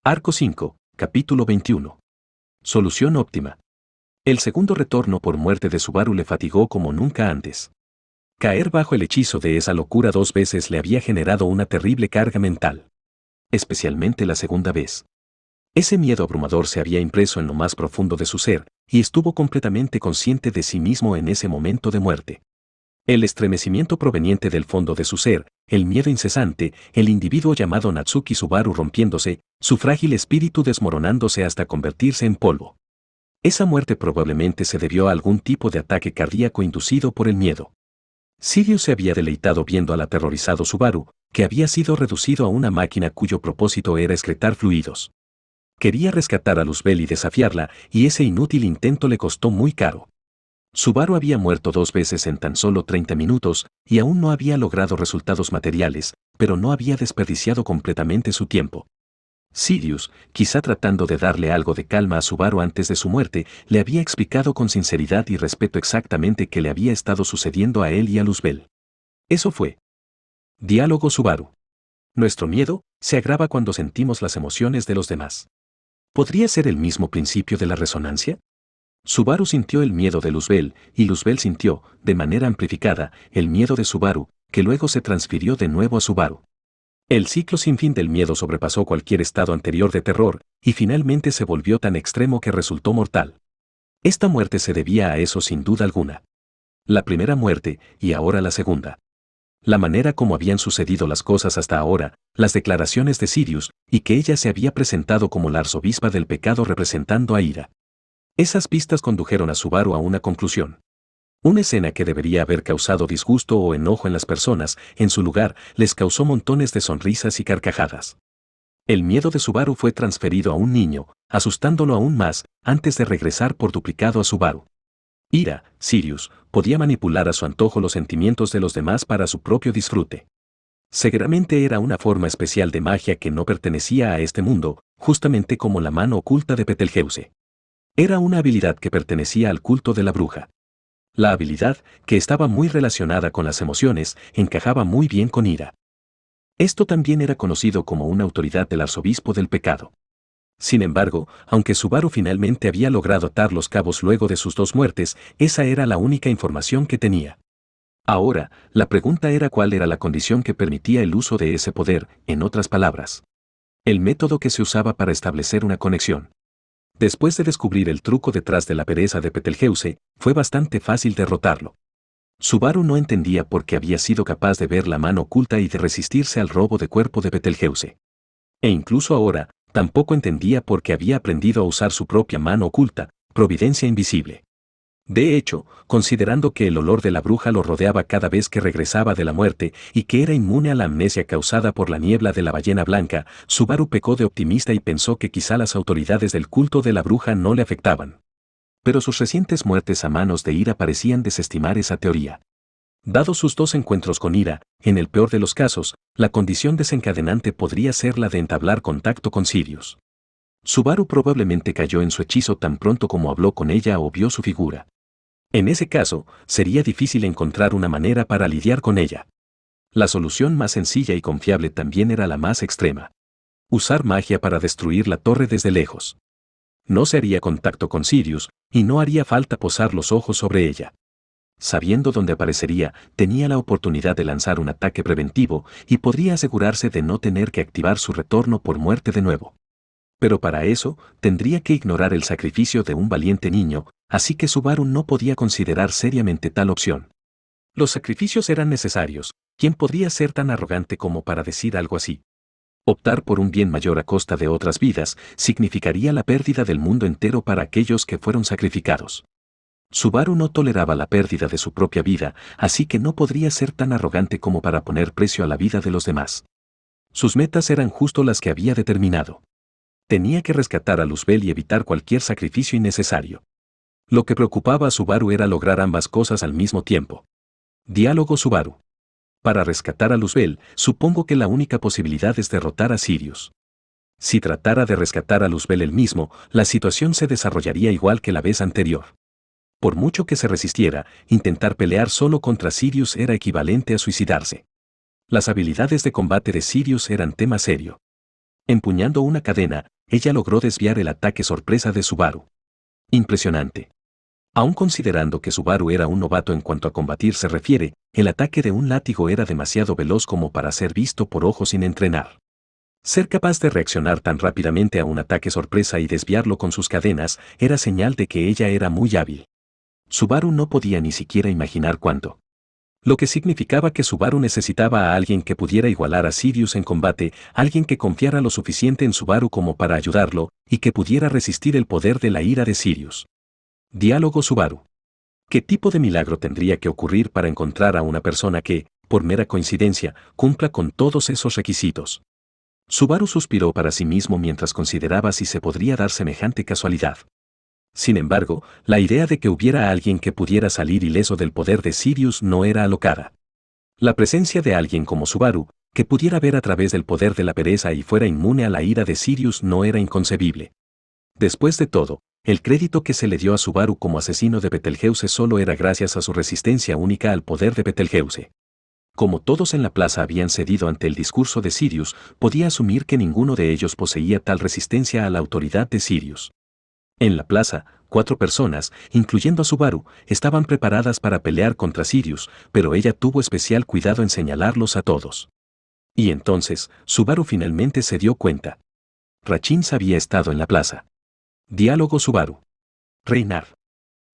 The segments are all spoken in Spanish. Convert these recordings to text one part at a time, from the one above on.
Arco 5, capítulo 21. Solución óptima. El segundo retorno por muerte de Subaru le fatigó como nunca antes. Caer bajo el hechizo de esa locura 2 veces le había generado una terrible carga mental. Especialmente la segunda vez. Ese miedo abrumador se había impreso en lo más profundo de su ser, y estuvo completamente consciente de sí mismo en ese momento de muerte. El estremecimiento proveniente del fondo de su ser, el miedo incesante, el individuo llamado Natsuki Subaru rompiéndose, su frágil espíritu desmoronándose hasta convertirse en polvo. Esa muerte probablemente se debió a algún tipo de ataque cardíaco inducido por el miedo. Sirius se había deleitado viendo al aterrorizado Subaru, que había sido reducido a una máquina cuyo propósito era excretar fluidos. Quería rescatar a Luzbel y desafiarla, y ese inútil intento le costó muy caro. Subaru había muerto 2 veces en tan solo 30 minutos, y aún no había logrado resultados materiales, pero no había desperdiciado completamente su tiempo. Sirius, quizá tratando de darle algo de calma a Subaru antes de su muerte, le había explicado con sinceridad y respeto exactamente qué le había estado sucediendo a él y a Luzbel. Eso fue. Diálogo Subaru. Nuestro miedo se agrava cuando sentimos las emociones de los demás. ¿Podría ser el mismo principio de la resonancia? Subaru sintió el miedo de Luzbel, y Luzbel sintió, de manera amplificada, el miedo de Subaru, que luego se transfirió de nuevo a Subaru. El ciclo sin fin del miedo sobrepasó cualquier estado anterior de terror, y finalmente se volvió tan extremo que resultó mortal. Esta muerte se debía a eso sin duda alguna. La primera muerte, y ahora la segunda. La manera como habían sucedido las cosas hasta ahora, las declaraciones de Sirius, y que ella se había presentado como la arzobispa del pecado representando a Ira. Esas pistas condujeron a Subaru a una conclusión. Una escena que debería haber causado disgusto o enojo en las personas, en su lugar, les causó montones de sonrisas y carcajadas. El miedo de Subaru fue transferido a un niño, asustándolo aún más, antes de regresar por duplicado a Subaru. Ira, Sirius, podía manipular a su antojo los sentimientos de los demás para su propio disfrute. Seguramente era una forma especial de magia que no pertenecía a este mundo, justamente como la mano oculta de Betelgeuse. Era una habilidad que pertenecía al culto de la bruja. La habilidad, que estaba muy relacionada con las emociones, encajaba muy bien con Ira. Esto también era conocido como una autoridad del arzobispo del pecado. Sin embargo, aunque Subaru finalmente había logrado atar los cabos luego de sus 2 muertes, esa era la única información que tenía. Ahora, la pregunta era cuál era la condición que permitía el uso de ese poder, en otras palabras. El método que se usaba para establecer una conexión. Después de descubrir el truco detrás de la pereza de Betelgeuse, fue bastante fácil derrotarlo. Subaru no entendía por qué había sido capaz de ver la mano oculta y de resistirse al robo de cuerpo de Betelgeuse. E incluso ahora, tampoco entendía por qué había aprendido a usar su propia mano oculta, providencia invisible. De hecho, considerando que el olor de la bruja lo rodeaba cada vez que regresaba de la muerte y que era inmune a la amnesia causada por la niebla de la ballena blanca, Subaru pecó de optimista y pensó que quizá las autoridades del culto de la bruja no le afectaban. Pero sus recientes muertes a manos de Ira parecían desestimar esa teoría. Dados sus 2 encuentros con Ira, en el peor de los casos, la condición desencadenante podría ser la de entablar contacto con Sirius. Subaru probablemente cayó en su hechizo tan pronto como habló con ella o vio su figura. En ese caso, sería difícil encontrar una manera para lidiar con ella. La solución más sencilla y confiable también era la más extrema. Usar magia para destruir la torre desde lejos. No se haría contacto con Sirius, y no haría falta posar los ojos sobre ella. Sabiendo dónde aparecería, tenía la oportunidad de lanzar un ataque preventivo y podría asegurarse de no tener que activar su retorno por muerte de nuevo. Pero para eso, tendría que ignorar el sacrificio de un valiente niño, así que Subaru no podía considerar seriamente tal opción. Los sacrificios eran necesarios, ¿quién podría ser tan arrogante como para decir algo así? Optar por un bien mayor a costa de otras vidas significaría la pérdida del mundo entero para aquellos que fueron sacrificados. Subaru no toleraba la pérdida de su propia vida, así que no podría ser tan arrogante como para poner precio a la vida de los demás. Sus metas eran justo las que había determinado. Tenía que rescatar a Luzbel y evitar cualquier sacrificio innecesario. Lo que preocupaba a Subaru era lograr ambas cosas al mismo tiempo. Diálogo Subaru. Para rescatar a Luzbel, supongo que la única posibilidad es derrotar a Sirius. Si tratara de rescatar a Luzbel él mismo, la situación se desarrollaría igual que la vez anterior. Por mucho que se resistiera, intentar pelear solo contra Sirius era equivalente a suicidarse. Las habilidades de combate de Sirius eran tema serio. Empuñando una cadena, ella logró desviar el ataque sorpresa de Subaru. Impresionante. Aun considerando que Subaru era un novato en cuanto a combatir se refiere, el ataque de un látigo era demasiado veloz como para ser visto por ojos sin entrenar. Ser capaz de reaccionar tan rápidamente a un ataque sorpresa y desviarlo con sus cadenas era señal de que ella era muy hábil. Subaru no podía ni siquiera imaginar cuánto. Lo que significaba que Subaru necesitaba a alguien que pudiera igualar a Sirius en combate, alguien que confiara lo suficiente en Subaru como para ayudarlo, y que pudiera resistir el poder de la ira de Sirius. Diálogo Subaru. ¿Qué tipo de milagro tendría que ocurrir para encontrar a una persona que, por mera coincidencia, cumpla con todos esos requisitos? Subaru suspiró para sí mismo mientras consideraba si se podría dar semejante casualidad. Sin embargo, la idea de que hubiera alguien que pudiera salir ileso del poder de Sirius no era alocada. La presencia de alguien como Subaru, que pudiera ver a través del poder de la pereza y fuera inmune a la ira de Sirius no era inconcebible. Después de todo, el crédito que se le dio a Subaru como asesino de Betelgeuse solo era gracias a su resistencia única al poder de Betelgeuse. Como todos en la plaza habían cedido ante el discurso de Sirius, podía asumir que ninguno de ellos poseía tal resistencia a la autoridad de Sirius. En la plaza, 4 personas, incluyendo a Subaru, estaban preparadas para pelear contra Sirius, pero ella tuvo especial cuidado en señalarlos a todos. Y entonces, Subaru finalmente se dio cuenta. Rachins había estado en la plaza. Diálogo Subaru. Reinar.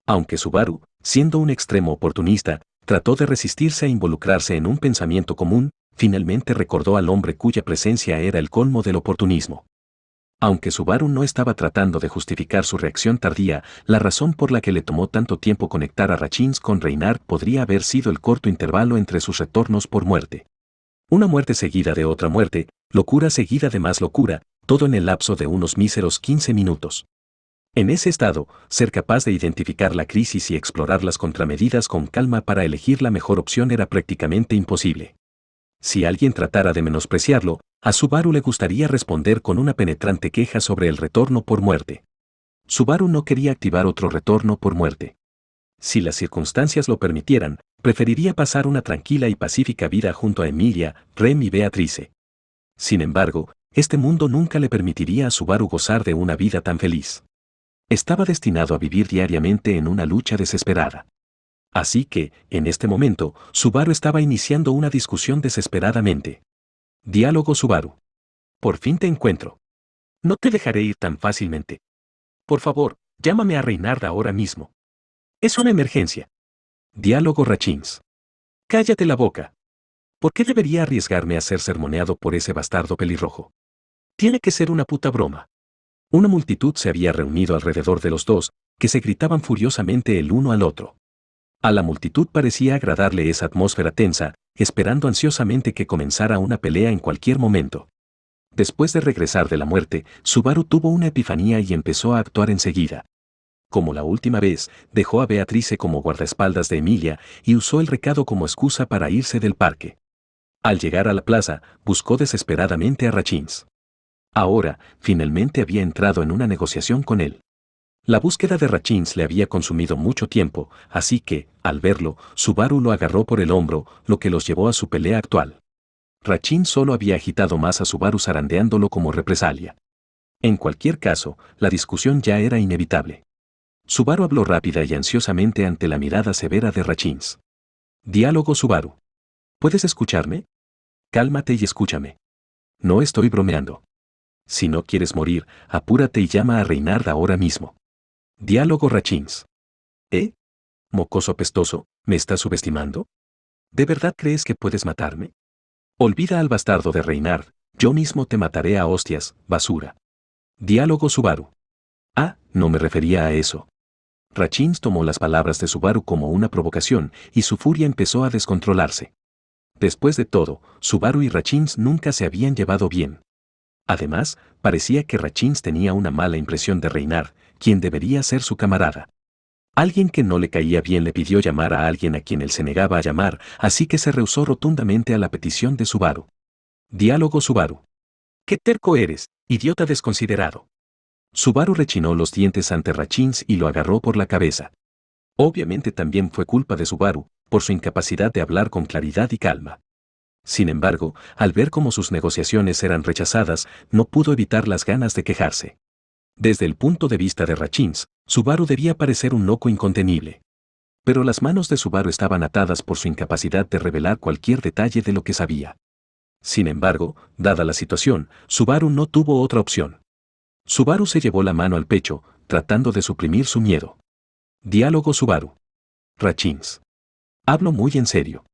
Aunque Subaru, siendo un extremo oportunista, trató de resistirse a involucrarse en un pensamiento común, finalmente recordó al hombre cuya presencia era el colmo del oportunismo. Aunque Subaru no estaba tratando de justificar su reacción tardía, la razón por la que le tomó tanto tiempo conectar a Rachins con Reynard podría haber sido el corto intervalo entre sus retornos por muerte. Una muerte seguida de otra muerte, locura seguida de más locura, todo en el lapso de unos míseros 15 minutos. En ese estado, ser capaz de identificar la crisis y explorar las contramedidas con calma para elegir la mejor opción era prácticamente imposible. Si alguien tratara de menospreciarlo, a Subaru le gustaría responder con una penetrante queja sobre el retorno por muerte. Subaru no quería activar otro retorno por muerte. Si las circunstancias lo permitieran, preferiría pasar una tranquila y pacífica vida junto a Emilia, Rem y Beatrice. Sin embargo, este mundo nunca le permitiría a Subaru gozar de una vida tan feliz. Estaba destinado a vivir diariamente en una lucha desesperada. Así que, en este momento, Subaru estaba iniciando una discusión desesperadamente. Diálogo Subaru. Por fin te encuentro. No te dejaré ir tan fácilmente. Por favor, llámame a Reynard ahora mismo. Es una emergencia. Diálogo Rachins. Cállate la boca. ¿Por qué debería arriesgarme a ser sermoneado por ese bastardo pelirrojo? Tiene que ser una puta broma. Una multitud se había reunido alrededor de los dos, que se gritaban furiosamente el uno al otro. A la multitud parecía agradarle esa atmósfera tensa, esperando ansiosamente que comenzara una pelea en cualquier momento. Después de regresar de la muerte, Subaru tuvo una epifanía y empezó a actuar enseguida. Como la última vez, dejó a Beatrice como guardaespaldas de Emilia y usó el recado como excusa para irse del parque. Al llegar a la plaza, buscó desesperadamente a Rachins. Ahora, finalmente había entrado en una negociación con él. La búsqueda de Rachins le había consumido mucho tiempo, así que, al verlo, Subaru lo agarró por el hombro, lo que los llevó a su pelea actual. Rachins solo había agitado más a Subaru zarandeándolo como represalia. En cualquier caso, la discusión ya era inevitable. Subaru habló rápida y ansiosamente ante la mirada severa de Rachins. Diálogo Subaru. ¿Puedes escucharme? Cálmate y escúchame. No estoy bromeando. Si no quieres morir, apúrate y llama a Reynard ahora mismo. Diálogo Rachins. ¿Eh? Mocoso apestoso, ¿me estás subestimando? ¿De verdad crees que puedes matarme? Olvida al bastardo de Reynard, yo mismo te mataré a hostias, basura. Diálogo Subaru. Ah, no me refería a eso. Rachins tomó las palabras de Subaru como una provocación y su furia empezó a descontrolarse. Después de todo, Subaru y Rachins nunca se habían llevado bien. Además, parecía que Rachins tenía una mala impresión de Reynard, quien debería ser su camarada. Alguien que no le caía bien le pidió llamar a alguien a quien él se negaba a llamar, así que se rehusó rotundamente a la petición de Subaru. Diálogo Subaru. ¡Qué terco eres, idiota desconsiderado! Subaru rechinó los dientes ante Rachins y lo agarró por la cabeza. Obviamente también fue culpa de Subaru, por su incapacidad de hablar con claridad y calma. Sin embargo, al ver cómo sus negociaciones eran rechazadas, no pudo evitar las ganas de quejarse. Desde el punto de vista de Rachins, Subaru debía parecer un loco incontenible. Pero las manos de Subaru estaban atadas por su incapacidad de revelar cualquier detalle de lo que sabía. Sin embargo, dada la situación, Subaru no tuvo otra opción. Subaru se llevó la mano al pecho, tratando de suprimir su miedo. Diálogo Subaru. Rachins. Hablo muy en serio.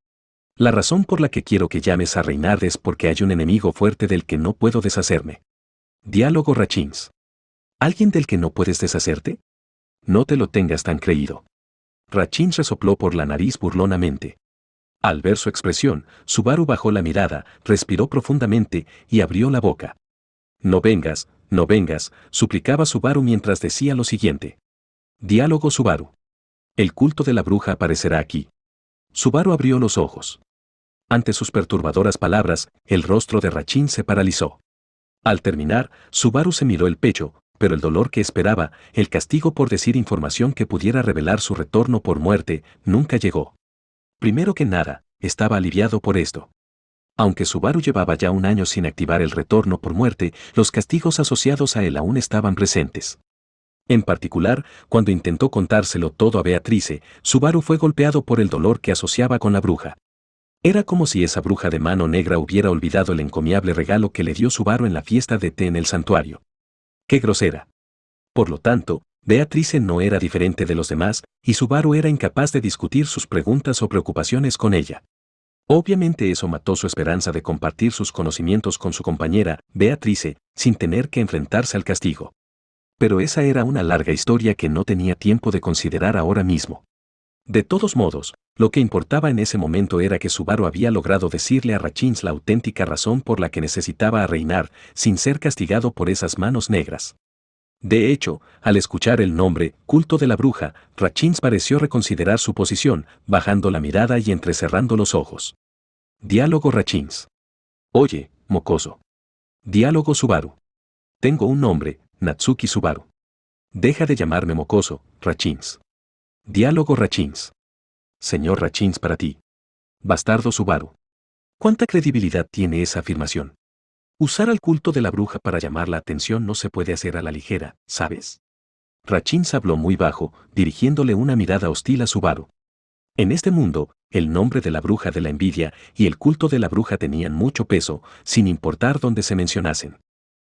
La razón por la que quiero que llames a Reynard es porque hay un enemigo fuerte del que no puedo deshacerme. Diálogo Rachins. ¿Alguien del que no puedes deshacerte? No te lo tengas tan creído. Rachins resopló por la nariz burlonamente. Al ver su expresión, Subaru bajó la mirada, respiró profundamente y abrió la boca. No vengas, suplicaba Subaru mientras decía lo siguiente. Diálogo Subaru. El culto de la bruja aparecerá aquí. Subaru abrió los ojos. Ante sus perturbadoras palabras, el rostro de Rachins se paralizó. Al terminar, Subaru se miró el pecho, pero el dolor que esperaba, el castigo por decir información que pudiera revelar su retorno por muerte, nunca llegó. Primero que nada, estaba aliviado por esto. Aunque Subaru llevaba ya un año sin activar el retorno por muerte, los castigos asociados a él aún estaban presentes. En particular, cuando intentó contárselo todo a Beatrice, Subaru fue golpeado por el dolor que asociaba con la bruja. Era como si esa bruja de mano negra hubiera olvidado el encomiable regalo que le dio Subaru en la fiesta de té en el santuario. ¡Qué grosera! Por lo tanto, Beatrice no era diferente de los demás, y Subaru era incapaz de discutir sus preguntas o preocupaciones con ella. Obviamente eso mató su esperanza de compartir sus conocimientos con su compañera, Beatrice, sin tener que enfrentarse al castigo. Pero esa era una larga historia que no tenía tiempo de considerar ahora mismo. De todos modos, lo que importaba en ese momento era que Subaru había logrado decirle a Rachins la auténtica razón por la que necesitaba a Reynard, sin ser castigado por esas manos negras. De hecho, al escuchar el nombre, culto de la bruja, Rachins pareció reconsiderar su posición, bajando la mirada y entrecerrando los ojos. Diálogo Rachins. Oye, mocoso. Diálogo Subaru. Tengo un nombre, Natsuki Subaru. Deja de llamarme mocoso, Rachins. Diálogo Rachins. Señor Rachins para ti. Bastardo Subaru. ¿Cuánta credibilidad tiene esa afirmación? Usar al culto de la bruja para llamar la atención no se puede hacer a la ligera, ¿sabes? Rachins habló muy bajo, dirigiéndole una mirada hostil a Subaru. En este mundo, el nombre de la bruja de la envidia y el culto de la bruja tenían mucho peso, sin importar dónde se mencionasen.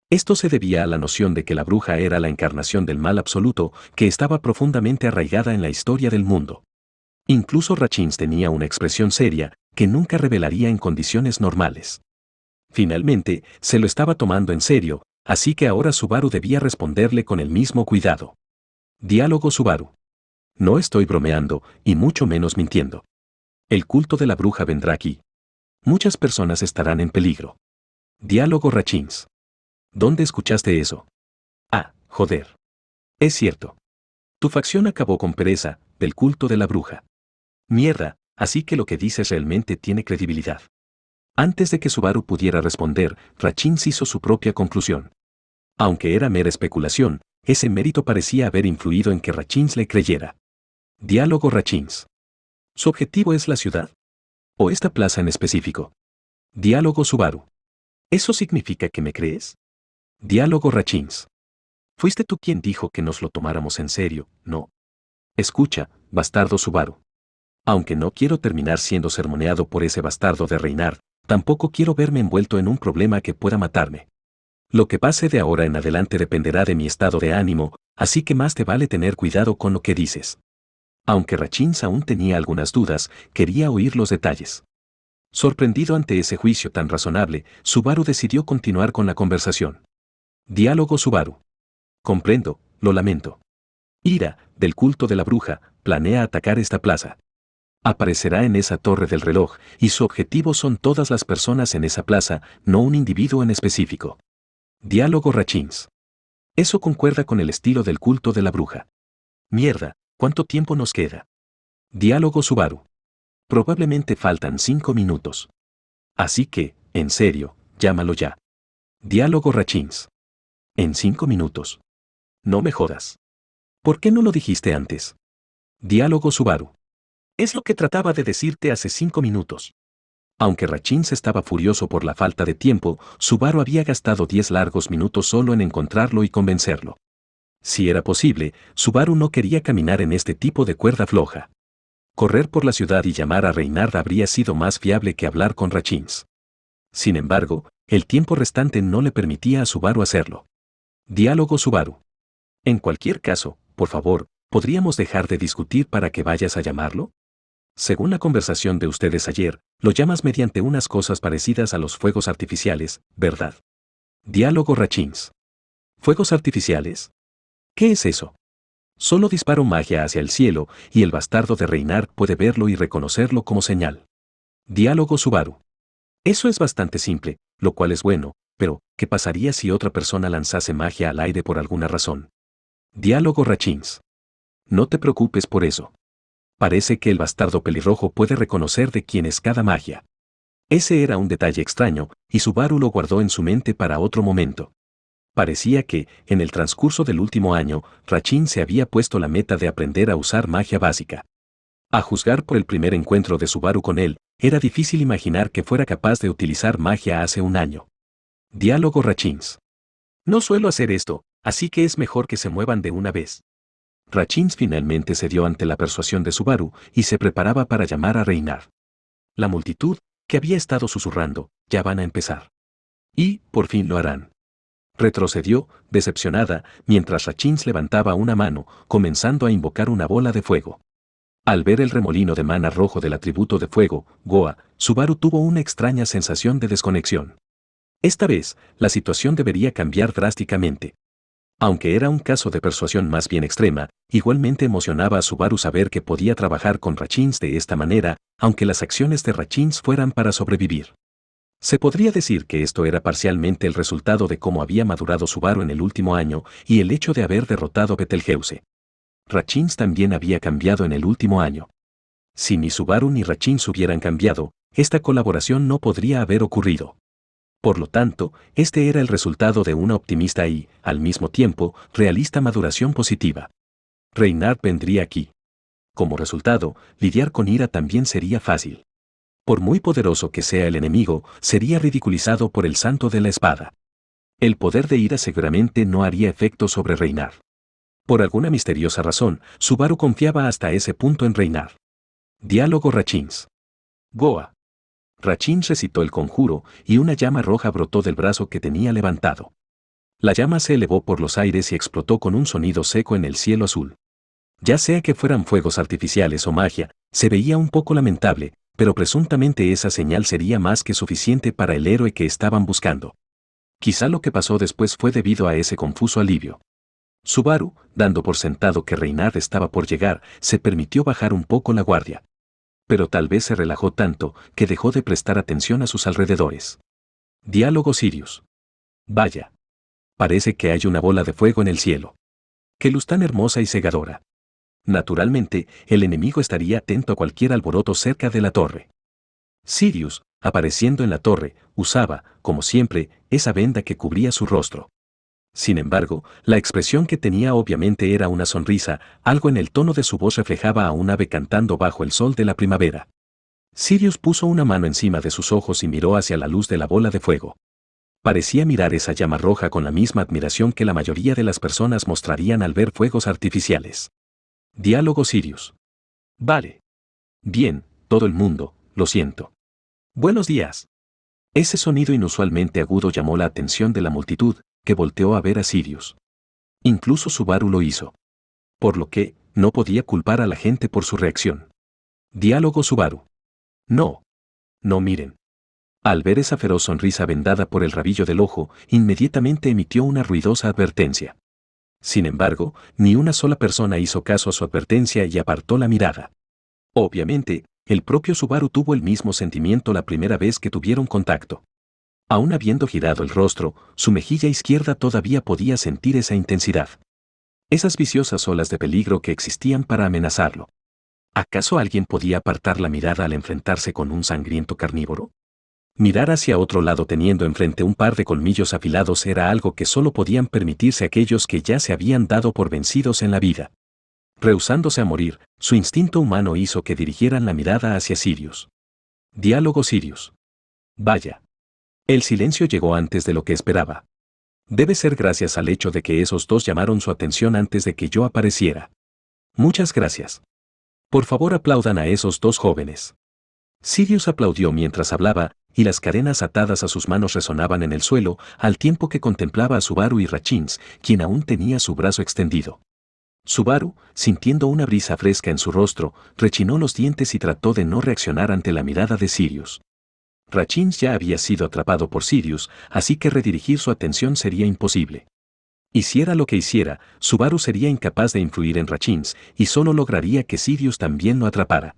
Esto se debía a la noción de que la bruja era la encarnación del mal absoluto que estaba profundamente arraigada en la historia del mundo. Incluso Rachins tenía una expresión seria que nunca revelaría en condiciones normales. Finalmente, se lo estaba tomando en serio, así que ahora Subaru debía responderle con el mismo cuidado. Diálogo Subaru. No estoy bromeando, y mucho menos mintiendo. El culto de la bruja vendrá aquí. Muchas personas estarán en peligro. Diálogo Rachins. ¿Dónde escuchaste eso? Ah, joder. Es cierto. Tu facción acabó con Pereza, del culto de la bruja. Mierda, así que lo que dices realmente tiene credibilidad. Antes de que Subaru pudiera responder, Rachins hizo su propia conclusión. Aunque era mera especulación, ese mérito parecía haber influido en que Rachins le creyera. Diálogo Rachins. ¿Su objetivo es la ciudad? ¿O esta plaza en específico? Diálogo Subaru. ¿Eso significa que me crees? Diálogo Rachins. Fuiste tú quien dijo que nos lo tomáramos en serio, ¿no? Escucha, bastardo Subaru. Aunque no quiero terminar siendo sermoneado por ese bastardo de Reynard, tampoco quiero verme envuelto en un problema que pueda matarme. Lo que pase de ahora en adelante dependerá de mi estado de ánimo, así que más te vale tener cuidado con lo que dices. Aunque Rachins aún tenía algunas dudas, quería oír los detalles. Sorprendido ante ese juicio tan razonable, Subaru decidió continuar con la conversación. Diálogo Subaru. Comprendo, lo lamento. Ira, del culto de la bruja, planea atacar esta plaza. Aparecerá en esa torre del reloj, y su objetivo son todas las personas en esa plaza, no un individuo en específico. Diálogo Rachins. Eso concuerda con el estilo del culto de la bruja. Mierda, ¿cuánto tiempo nos queda? Diálogo Subaru. Probablemente faltan 5 minutos. Así que, en serio, llámalo ya. Diálogo Rachins. En 5 minutos. No me jodas. ¿Por qué no lo dijiste antes? Diálogo Subaru. Es lo que trataba de decirte hace 5 minutos. Aunque Rachins estaba furioso por la falta de tiempo, Subaru había gastado 10 largos minutos solo en encontrarlo y convencerlo. Si era posible, Subaru no quería caminar en este tipo de cuerda floja. Correr por la ciudad y llamar a Reynard habría sido más fiable que hablar con Rachins. Sin embargo, el tiempo restante no le permitía a Subaru hacerlo. Diálogo Subaru. En cualquier caso, por favor, ¿podríamos dejar de discutir para que vayas a llamarlo? Según la conversación de ustedes ayer, lo llamas mediante unas cosas parecidas a los fuegos artificiales, ¿verdad? Diálogo Rachins. ¿Fuegos artificiales? ¿Qué es eso? Solo disparo magia hacia el cielo y el bastardo de Reynard puede verlo y reconocerlo como señal. Diálogo Subaru. Eso es bastante simple, lo cual es bueno, pero ¿qué pasaría si otra persona lanzase magia al aire por alguna razón? Diálogo Rachins. No te preocupes por eso. Parece que el bastardo pelirrojo puede reconocer de quién es cada magia. Ese era un detalle extraño, y Subaru lo guardó en su mente para otro momento. Parecía que, en el transcurso del último año, Rachins se había puesto la meta de aprender a usar magia básica. A juzgar por el primer encuentro de Subaru con él, era difícil imaginar que fuera capaz de utilizar magia hace un año. Diálogo Rachins. No suelo hacer esto, así que es mejor que se muevan de una vez. Rachins finalmente cedió ante la persuasión de Subaru y se preparaba para llamar a Reynard. La multitud, que había estado susurrando, ya van a empezar. Y, por fin lo harán. Retrocedió, decepcionada, mientras Rachins levantaba una mano, comenzando a invocar una bola de fuego. Al ver el remolino de mana rojo del atributo de fuego, Goa, Subaru tuvo una extraña sensación de desconexión. Esta vez, la situación debería cambiar drásticamente. Aunque era un caso de persuasión más bien extrema, igualmente emocionaba a Subaru saber que podía trabajar con Rachins de esta manera, aunque las acciones de Rachins fueran para sobrevivir. Se podría decir que esto era parcialmente el resultado de cómo había madurado Subaru en el último año y el hecho de haber derrotado a Betelgeuse. Rachins también había cambiado en el último año. Si ni Subaru ni Rachins hubieran cambiado, esta colaboración no podría haber ocurrido. Por lo tanto, este era el resultado de una optimista y, al mismo tiempo, realista maduración positiva. Reynard vendría aquí. Como resultado, lidiar con Ira también sería fácil. Por muy poderoso que sea el enemigo, sería ridiculizado por el santo de la espada. El poder de Ira seguramente no haría efecto sobre Reynard. Por alguna misteriosa razón, Subaru confiaba hasta ese punto en Reynard. Diálogo Rachins. Goa. Rachins recitó el conjuro y una llama roja brotó del brazo que tenía levantado. La llama se elevó por los aires y explotó con un sonido seco en el cielo azul. Ya sea que fueran fuegos artificiales o magia, se veía un poco lamentable, pero presuntamente esa señal sería más que suficiente para el héroe que estaban buscando. Quizá lo que pasó después fue debido a ese confuso alivio. Subaru, dando por sentado que Reynard estaba por llegar, se permitió bajar un poco la guardia. Pero tal vez se relajó tanto que dejó de prestar atención a sus alrededores. Diálogo Sirius. Vaya. Parece que hay una bola de fuego en el cielo. Qué luz tan hermosa y cegadora. Naturalmente, el enemigo estaría atento a cualquier alboroto cerca de la torre. Sirius, apareciendo en la torre, usaba, como siempre, esa venda que cubría su rostro. Sin embargo, la expresión que tenía obviamente era una sonrisa, algo en el tono de su voz reflejaba a un ave cantando bajo el sol de la primavera. Sirius puso una mano encima de sus ojos y miró hacia la luz de la bola de fuego. Parecía mirar esa llama roja con la misma admiración que la mayoría de las personas mostrarían al ver fuegos artificiales. Diálogo Sirius. Vale. Bien, todo el mundo, lo siento. Buenos días. Ese sonido inusualmente agudo llamó la atención de la multitud, que volteó a ver a Sirius. Incluso Subaru lo hizo. Por lo que, no podía culpar a la gente por su reacción. Diálogo Subaru. No. No miren. Al ver esa feroz sonrisa vendada por el rabillo del ojo, inmediatamente emitió una ruidosa advertencia. Sin embargo, ni una sola persona hizo caso a su advertencia y apartó la mirada. Obviamente, el propio Subaru tuvo el mismo sentimiento la primera vez que tuvieron contacto. Aún habiendo girado el rostro, su mejilla izquierda todavía podía sentir esa intensidad. Esas viciosas olas de peligro que existían para amenazarlo. ¿Acaso alguien podía apartar la mirada al enfrentarse con un sangriento carnívoro? Mirar hacia otro lado teniendo enfrente un par de colmillos afilados era algo que solo podían permitirse aquellos que ya se habían dado por vencidos en la vida. Rehusándose a morir, su instinto humano hizo que dirigieran la mirada hacia Sirius. Diálogo Sirius. Vaya. El silencio llegó antes de lo que esperaba. Debe ser gracias al hecho de que esos dos llamaron su atención antes de que yo apareciera. Muchas gracias. Por favor, aplaudan a esos dos jóvenes. Sirius aplaudió mientras hablaba, y las cadenas atadas a sus manos resonaban en el suelo, al tiempo que contemplaba a Subaru y Rachins, quien aún tenía su brazo extendido. Subaru, sintiendo una brisa fresca en su rostro, rechinó los dientes y trató de no reaccionar ante la mirada de Sirius. Rachins ya había sido atrapado por Sirius, así que redirigir su atención sería imposible. Hiciera lo que hiciera, Subaru sería incapaz de influir en Rachins, y solo lograría que Sirius también lo atrapara.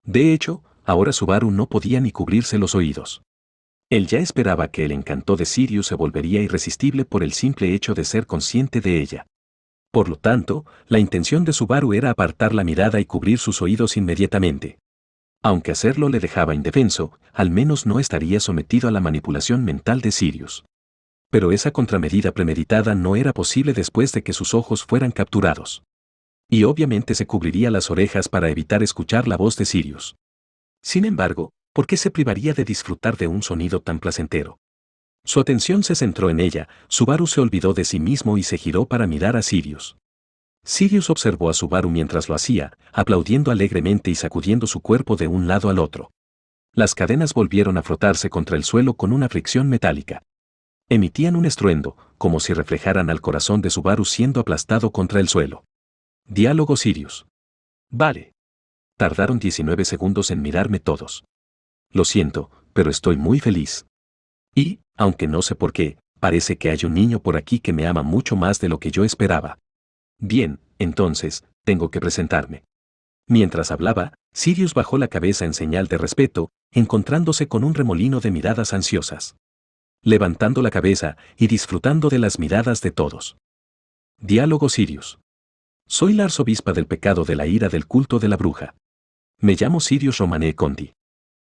De hecho, ahora Subaru no podía ni cubrirse los oídos. Él ya esperaba que el encanto de Sirius se volvería irresistible por el simple hecho de ser consciente de ella. Por lo tanto, la intención de Subaru era apartar la mirada y cubrir sus oídos inmediatamente. Aunque hacerlo le dejaba indefenso, al menos no estaría sometido a la manipulación mental de Sirius. Pero esa contramedida premeditada no era posible después de que sus ojos fueran capturados. Y obviamente se cubriría las orejas para evitar escuchar la voz de Sirius. Sin embargo, ¿por qué se privaría de disfrutar de un sonido tan placentero? Su atención se centró en ella, Subaru se olvidó de sí mismo y se giró para mirar a Sirius. Sirius observó a Subaru mientras lo hacía, aplaudiendo alegremente y sacudiendo su cuerpo de un lado al otro. Las cadenas volvieron a frotarse contra el suelo con una fricción metálica. Emitían un estruendo, como si reflejaran al corazón de Subaru siendo aplastado contra el suelo. Diálogo Sirius. Vale. Tardaron 19 segundos en mirarme todos. Lo siento, pero estoy muy feliz. Y, aunque no sé por qué, parece que hay un niño por aquí que me ama mucho más de lo que yo esperaba. Bien, entonces, tengo que presentarme. Mientras hablaba, Sirius bajó la cabeza en señal de respeto, encontrándose con un remolino de miradas ansiosas. Levantando la cabeza y disfrutando de las miradas de todos. Diálogo Sirius. Soy la arzobispa del pecado de la ira del culto de la bruja. Me llamo Sirius Romané Conti.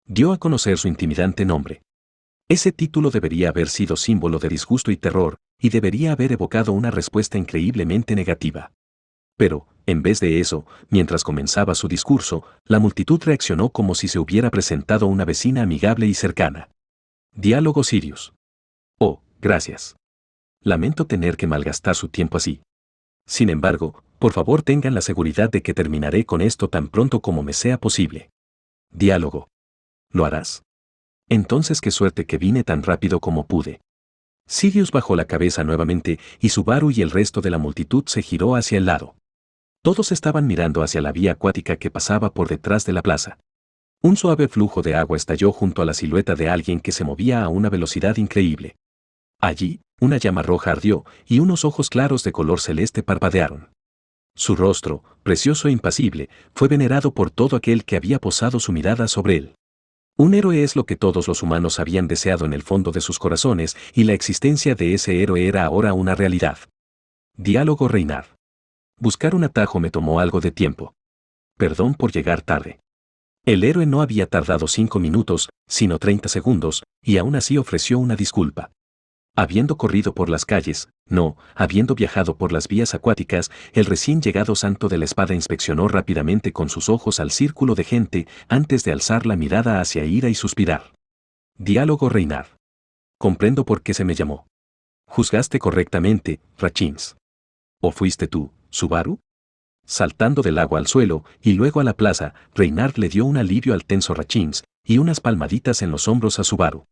Dio a conocer su intimidante nombre. Ese título debería haber sido símbolo de disgusto y terror, y debería haber evocado una respuesta increíblemente negativa. Pero, en vez de eso, mientras comenzaba su discurso, la multitud reaccionó como si se hubiera presentado una vecina amigable y cercana. Diálogo Sirius. Oh, gracias. Lamento tener que malgastar su tiempo así. Sin embargo, por favor tengan la seguridad de que terminaré con esto tan pronto como me sea posible. Diálogo. ¿Lo harás? Entonces qué suerte que vine tan rápido como pude. Sirius bajó la cabeza nuevamente y Subaru y el resto de la multitud se giró hacia el lado. Todos estaban mirando hacia la vía acuática que pasaba por detrás de la plaza. Un suave flujo de agua estalló junto a la silueta de alguien que se movía a una velocidad increíble. Allí, una llama roja ardió y unos ojos claros de color celeste parpadearon. Su rostro, precioso e impasible, fue venerado por todo aquel que había posado su mirada sobre él. Un héroe es lo que todos los humanos habían deseado en el fondo de sus corazones, y la existencia de ese héroe era ahora una realidad. Diálogo Reinar. Buscar un atajo me tomó algo de tiempo. Perdón por llegar tarde. El héroe no había tardado 5 minutos, sino 30 segundos, y aún así ofreció una disculpa. Habiendo corrido por las calles, no, habiendo viajado por las vías acuáticas, el recién llegado santo de la espada inspeccionó rápidamente con sus ojos al círculo de gente antes de alzar la mirada hacia ira y suspirar. Diálogo Reinar. Comprendo por qué se me llamó. Juzgaste correctamente, Rachins. ¿O fuiste tú, Subaru? Saltando del agua al suelo y luego a la plaza, Reinar le dio un alivio al tenso Rachins y unas palmaditas en los hombros a Subaru.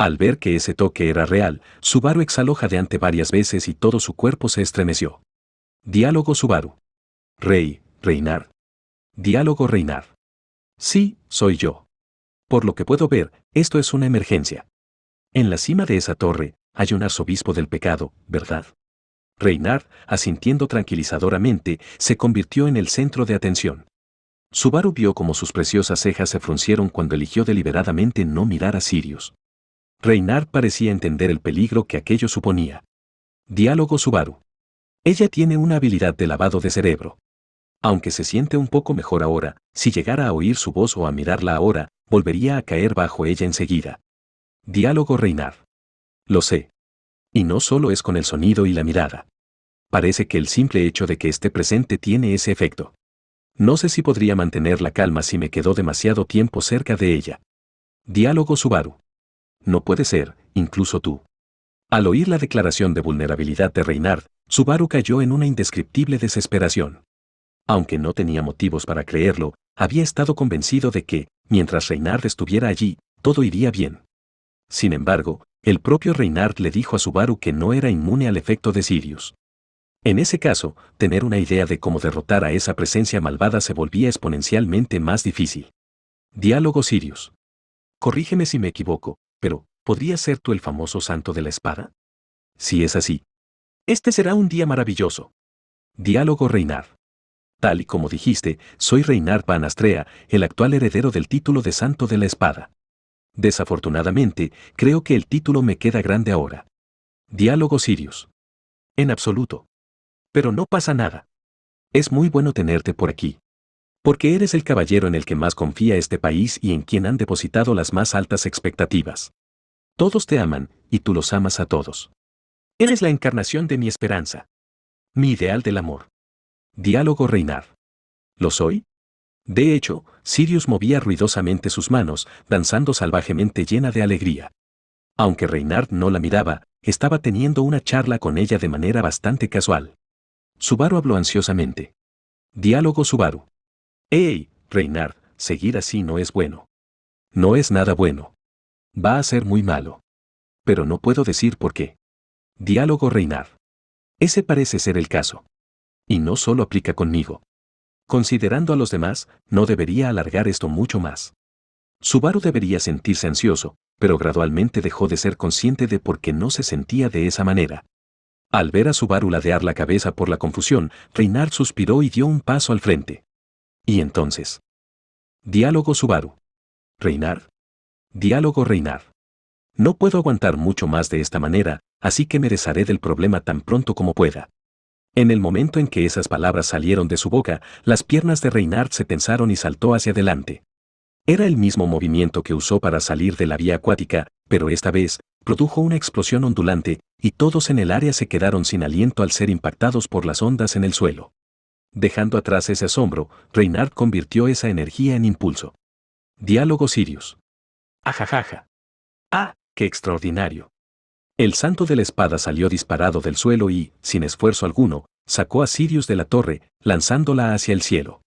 Al ver que ese toque era real, Subaru exhaló jadeante varias veces y todo su cuerpo se estremeció. Diálogo Subaru. Reinar. Diálogo Reinar. Sí, soy yo. Por lo que puedo ver, esto es una emergencia. En la cima de esa torre, hay un arzobispo del pecado, ¿verdad? Reinar, asintiendo tranquilizadoramente, se convirtió en el centro de atención. Subaru vio cómo sus preciosas cejas se fruncieron cuando eligió deliberadamente no mirar a Sirius. Reinar parecía entender el peligro que aquello suponía. Diálogo Subaru. Ella tiene una habilidad de lavado de cerebro. Aunque se siente un poco mejor ahora, si llegara a oír su voz o a mirarla ahora, volvería a caer bajo ella enseguida. Diálogo Reinar. Lo sé. Y no solo es con el sonido y la mirada. Parece que el simple hecho de que esté presente tiene ese efecto. No sé si podría mantener la calma si me quedo demasiado tiempo cerca de ella. Diálogo Subaru. No puede ser, incluso tú. Al oír la declaración de vulnerabilidad de Reynard, Subaru cayó en una indescriptible desesperación. Aunque no tenía motivos para creerlo, había estado convencido de que, mientras Reynard estuviera allí, todo iría bien. Sin embargo, el propio Reynard le dijo a Subaru que no era inmune al efecto de Sirius. En ese caso, tener una idea de cómo derrotar a esa presencia malvada se volvía exponencialmente más difícil. Diálogo Sirius. Corrígeme si me equivoco, pero ¿podrías ser tú el famoso santo de la espada? Si es así, este será un día maravilloso. Diálogo Reynard. Tal y como dijiste, soy Reynard Van Astrea, el actual heredero del título de Santo de la Espada. Desafortunadamente, creo que el título me queda grande ahora. Diálogo Sirius. En absoluto. Pero no pasa nada. Es muy bueno tenerte por aquí. Porque eres el caballero en el que más confía este país y en quien han depositado las más altas expectativas. Todos te aman, y tú los amas a todos. Eres la encarnación de mi esperanza. Mi ideal del amor. Diálogo Reynard. ¿Lo soy? De hecho, Sirius movía ruidosamente sus manos, danzando salvajemente llena de alegría. Aunque Reynard no la miraba, estaba teniendo una charla con ella de manera bastante casual. Subaru habló ansiosamente. Diálogo Subaru. ¡Ey, Reynard! Seguir así no es bueno. No es nada bueno. Va a ser muy malo. Pero no puedo decir por qué. Diálogo Reynard. Ese parece ser el caso. Y no solo aplica conmigo. Considerando a los demás, no debería alargar esto mucho más. Subaru debería sentirse ansioso, pero gradualmente dejó de ser consciente de por qué no se sentía de esa manera. Al ver a Subaru ladear la cabeza por la confusión, Reynard suspiró y dio un paso al frente. ¿Y entonces? Diálogo Subaru. ¿Reynard? Diálogo Reynard. No puedo aguantar mucho más de esta manera, así que me desharé del problema tan pronto como pueda. En el momento en que esas palabras salieron de su boca, las piernas de Reynard se tensaron y saltó hacia adelante. Era el mismo movimiento que usó para salir de la vía acuática, pero esta vez, produjo una explosión ondulante, y todos en el área se quedaron sin aliento al ser impactados por las ondas en el suelo. Dejando atrás ese asombro, Reynard convirtió esa energía en impulso. Diálogo Sirius. Ajajaja. ¡Ah, qué extraordinario! El santo de la espada salió disparado del suelo y, sin esfuerzo alguno, sacó a Sirius de la torre, lanzándola hacia el cielo.